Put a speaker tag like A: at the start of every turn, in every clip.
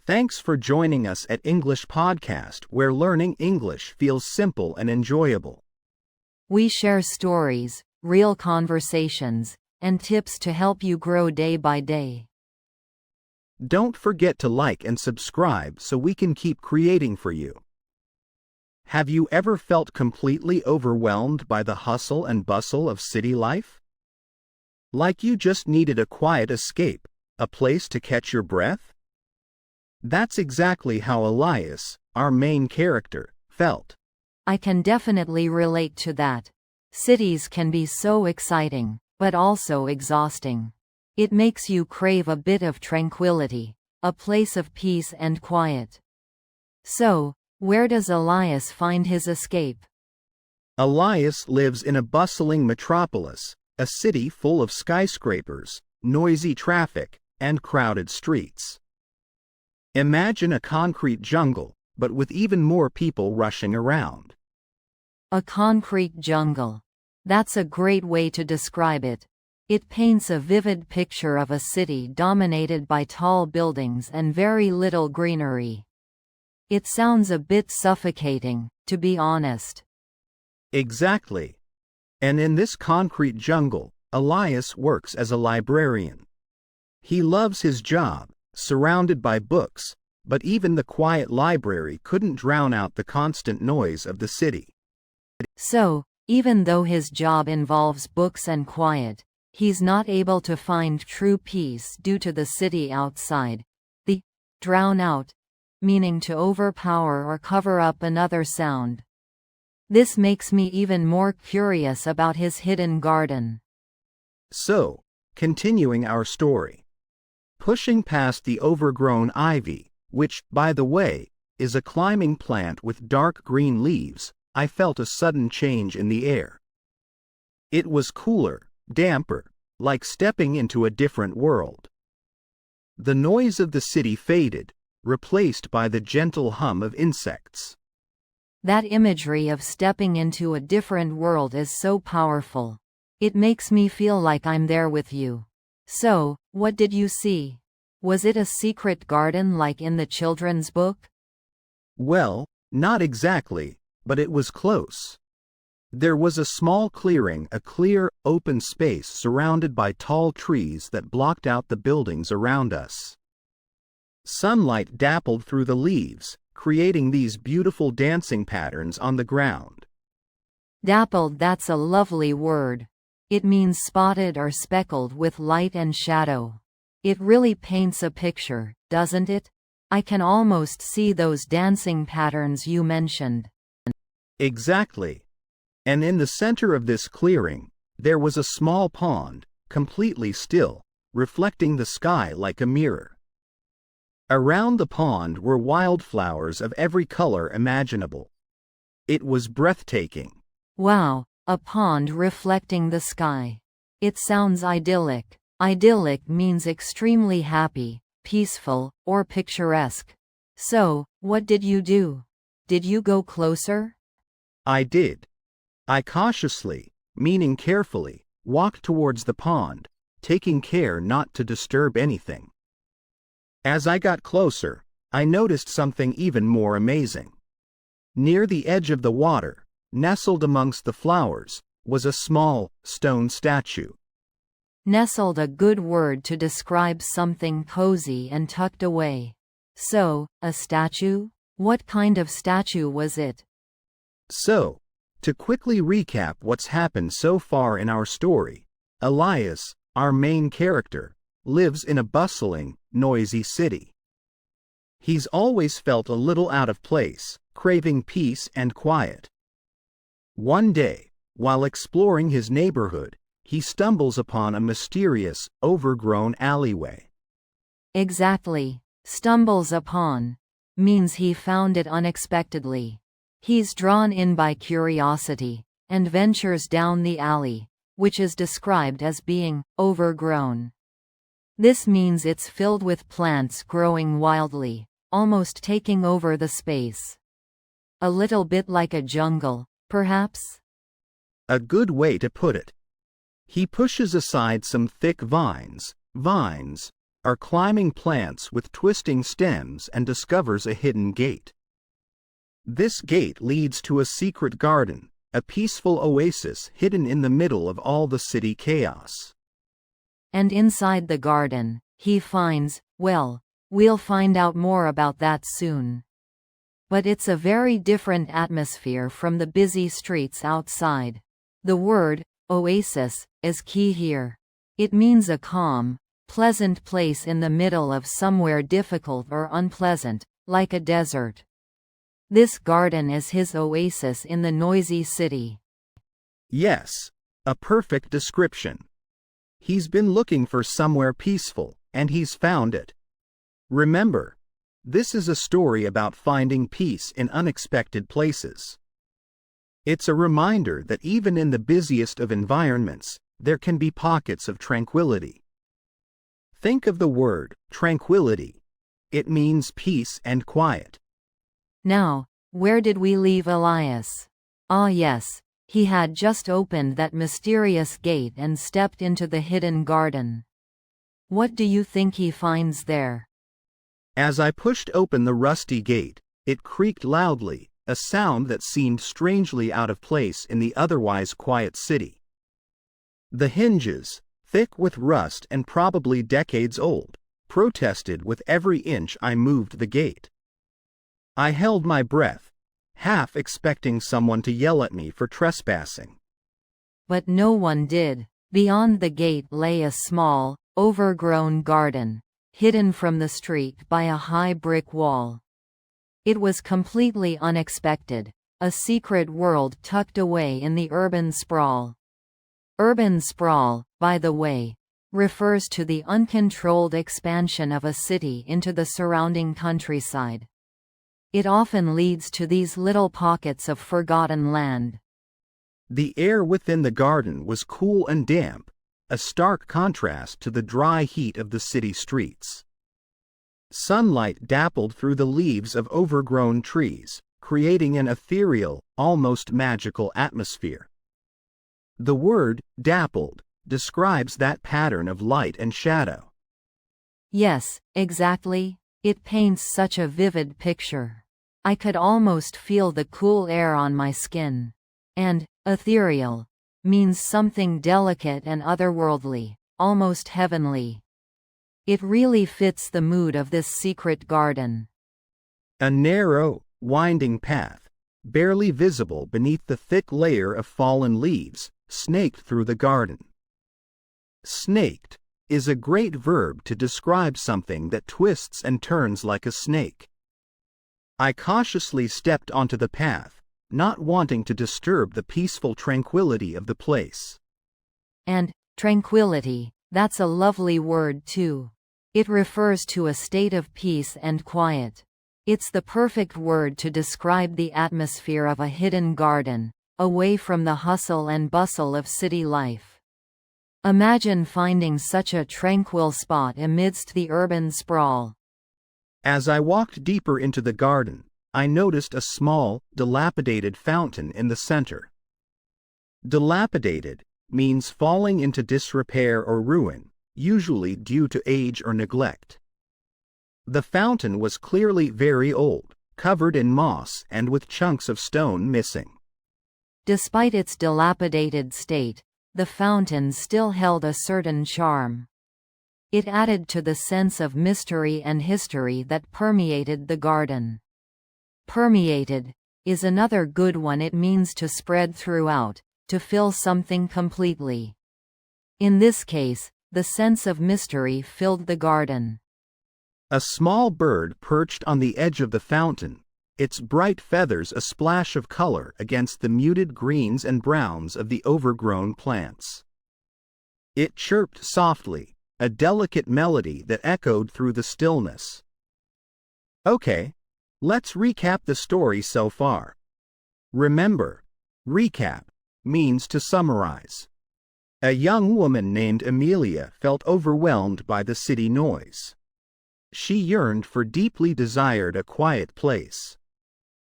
A: Thanks for joining us at English Podcast, where learning English feels simple and enjoyable.
B: We share stories, real conversations, and tips to help you grow day by day.
A: Don't forget to like and subscribe so we can keep creating for you. Have you ever felt completely overwhelmed by the hustle and bustle of city life? Like you just needed a quiet escape, a place to catch your breath? That's exactly how Elias, our main character, felt.
B: I can definitely relate to that. Cities can be so exciting, but also exhausting. It makes you crave a bit of tranquility, a place of peace and quiet. So, where does Elias find his escape?
A: Elias lives in a bustling metropolis, a city full of skyscrapers, noisy traffic, and crowded streets. Imagine a concrete jungle, but with even more people rushing around.
B: A concrete jungle. That's a great way to describe it. It paints a vivid picture of a city dominated by tall buildings and very little greenery. It sounds a bit suffocating, to be honest.
A: Exactly. And in this concrete jungle, Elias works as a librarian. He loves his job, surrounded by books, but even the quiet library couldn't drown out the constant noise of the city.
B: So, even though his job involves books and quiet, he's not able to find true peace due to the city outside. The drown out, meaning to overpower or cover up another sound. This makes me even more curious about his hidden garden.
A: So, continuing our story. Pushing past the overgrown ivy, which, by the way, is a climbing plant with dark green leaves, I felt a sudden change in the air. It was cooler, damper, like stepping into a different world. The noise of the city faded, replaced by the gentle hum of insects.
B: That imagery of stepping into a different world is so powerful. It makes me feel like I'm there with you. So, what did you see? Was it a secret garden like in the children's book?
A: Well, not exactly, but it was close. There was a small clearing, a clear, open space surrounded by tall trees that blocked out the buildings around us. Sunlight dappled through the leaves, creating these beautiful dancing patterns on the ground.
B: Dappled, that's a lovely word. It means spotted or speckled with light and shadow. It really paints a picture, doesn't it? I can almost see those dancing patterns you mentioned.
A: Exactly. And in the center of this clearing, there was a small pond, completely still, reflecting the sky like a mirror. Around the pond were wildflowers of every color imaginable. It was breathtaking.
B: Wow. A pond reflecting the sky. It sounds idyllic. Idyllic means extremely happy, peaceful, or picturesque. So, what did you do? Did you go closer?
A: I did. I cautiously, meaning carefully, walked towards the pond, taking care not to disturb anything. As I got closer, I noticed something even more amazing. Near the edge of the water, nestled amongst the flowers, was a small, stone statue.
B: Nestled, a good word to describe something cozy and tucked away. So, a statue? What kind of statue was it?
A: So, to quickly recap what's happened so far in our story, Elias, our main character, lives in a bustling, noisy city. He's always felt a little out of place, craving peace and quiet. One day, while exploring his neighborhood, he stumbles upon a mysterious, overgrown alleyway.
B: Exactly. Stumbles upon means he found it unexpectedly. He's drawn in by curiosity, and ventures down the alley, which is described as being overgrown. This means it's filled with plants growing wildly, almost taking over the space. A little bit like a jungle, perhaps?
A: A good way to put it. He pushes aside some thick vines, are climbing plants with twisting stems and discovers a hidden gate. This gate leads to a secret garden, a peaceful oasis hidden in the middle of all the city chaos.
B: And inside the garden, he finds, well, we'll find out more about that soon. But it's a very different atmosphere from the busy streets outside. The word, oasis, is key here. It means a calm, pleasant place in the middle of somewhere difficult or unpleasant, like a desert. This garden is his oasis in the noisy city.
A: Yes, a perfect description. He's been looking for somewhere peaceful, and he's found it. Remember, this is a story about finding peace in unexpected places. It's a reminder that even in the busiest of environments, there can be pockets of tranquility. Think of the word, tranquility. It means peace and quiet.
B: Now, where did we leave Elias? Ah yes, he had just opened that mysterious gate and stepped into the hidden garden. What do you think he finds there?
A: As I pushed open the rusty gate, it creaked loudly, a sound that seemed strangely out of place in the otherwise quiet city. The hinges, thick with rust and probably decades old, protested with every inch I moved the gate. I held my breath, half expecting someone to yell at me for trespassing.
B: But no one did. Beyond the gate lay a small, overgrown garden, hidden from the street by a high brick wall. It was completely unexpected, a secret world tucked away in the urban sprawl. Urban sprawl, by the way, refers to the uncontrolled expansion of a city into the surrounding countryside. It often leads to these little pockets of forgotten land.
A: The air within the garden was cool and damp, a stark contrast to the dry heat of the city streets. Sunlight dappled through the leaves of overgrown trees, creating an ethereal, almost magical atmosphere. The word, dappled, describes that pattern of light and shadow.
B: Yes, exactly. It paints such a vivid picture. I could almost feel the cool air on my skin. And, ethereal, means something delicate and otherworldly, almost heavenly. It really fits the mood of this secret garden.
A: A narrow, winding path, barely visible beneath the thick layer of fallen leaves, snaked through the garden. Snaked is a great verb to describe something that twists and turns like a snake. I cautiously stepped onto the path, not wanting to disturb the peaceful tranquility of the place.
B: And, tranquility, that's a lovely word too. It refers to a state of peace and quiet. It's the perfect word to describe the atmosphere of a hidden garden, away from the hustle and bustle of city life. Imagine finding such a tranquil spot amidst the urban sprawl.
A: As I walked deeper into the garden, I noticed a small, dilapidated fountain in the center. Dilapidated means falling into disrepair or ruin, usually due to age or neglect. The fountain was clearly very old, covered in moss and with chunks of stone missing.
B: Despite its dilapidated state, the fountain still held a certain charm. It added to the sense of mystery and history that permeated the garden. Permeated is another good one. It means to spread throughout, to fill something completely. In this case, the sense of mystery filled the garden.
A: A small bird perched on the edge of the fountain, its bright feathers a splash of color against the muted greens and browns of the overgrown plants. It chirped softly, a delicate melody that echoed through the stillness. Okay, let's recap the story so far. Remember, recap means to summarize. A young woman named Amelia felt overwhelmed by the city noise. She yearned for deeply desired a quiet place.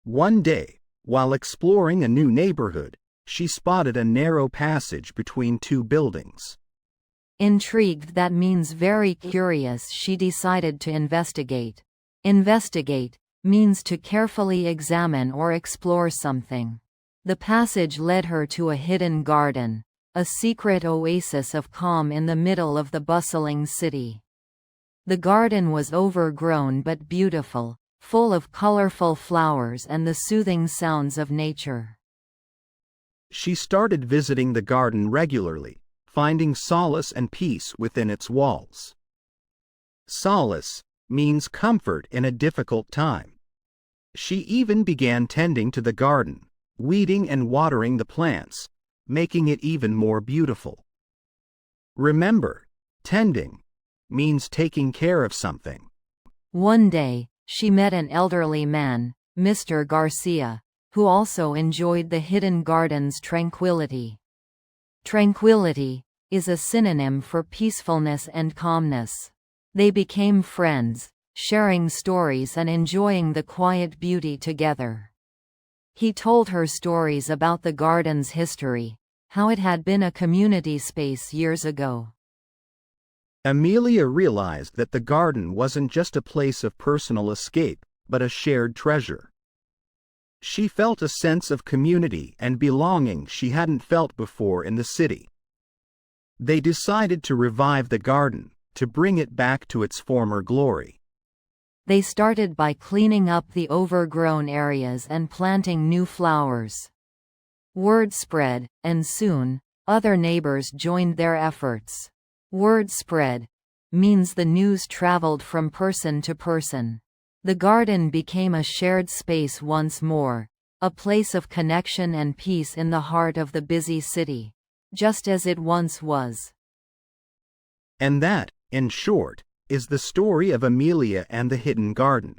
A: One day, while exploring a new neighborhood, she spotted a narrow passage between two buildings.
B: Intrigued, that means very curious, she decided to investigate. Investigate means to carefully examine or explore something. The passage led her to a hidden garden, a secret oasis of calm in the middle of the bustling city. The garden was overgrown but beautiful, full of colorful flowers and the soothing sounds of nature.
A: She started visiting the garden regularly, finding solace and peace within its walls. Solace means comfort in a difficult time. She even began tending to the garden, weeding and watering the plants, making it even more beautiful. Remember, tending means taking care of something.
B: One day, she met an elderly man, Mr. Garcia, who also enjoyed the hidden garden's tranquility. Tranquility is a synonym for peacefulness and calmness. They became friends, sharing stories and enjoying the quiet beauty together. He told her stories about the garden's history, how it had been a community space years ago.
A: Amelia realized that the garden wasn't just a place of personal escape, but a shared treasure. She felt a sense of community and belonging she hadn't felt before in the city. They decided to revive the garden, to bring it back to its former glory.
B: They started by cleaning up the overgrown areas and planting new flowers. Word spread, and soon, other neighbors joined their efforts. Word spread means the news traveled from person to person. The garden became a shared space once more, a place of connection and peace in the heart of the busy city, just as it once was.
A: And that, in short, is the story of Amelia and the Hidden Garden.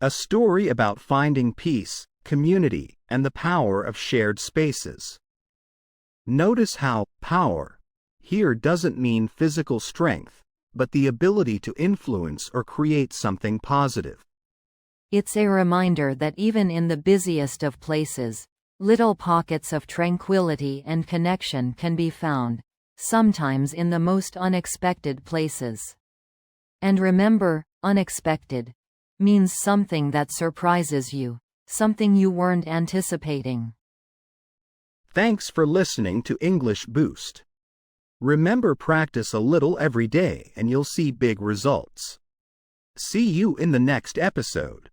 A: A story about finding peace, community, and the power of shared spaces. Notice how power here doesn't mean physical strength, but the ability to influence or create something positive.
B: It's a reminder that even in the busiest of places, little pockets of tranquility and connection can be found, sometimes in the most unexpected places. And remember, unexpected means something that surprises you, something you weren't anticipating.
A: Thanks for listening to English Boost. Remember, practice a little every day and you'll see big results. See you in the next episode.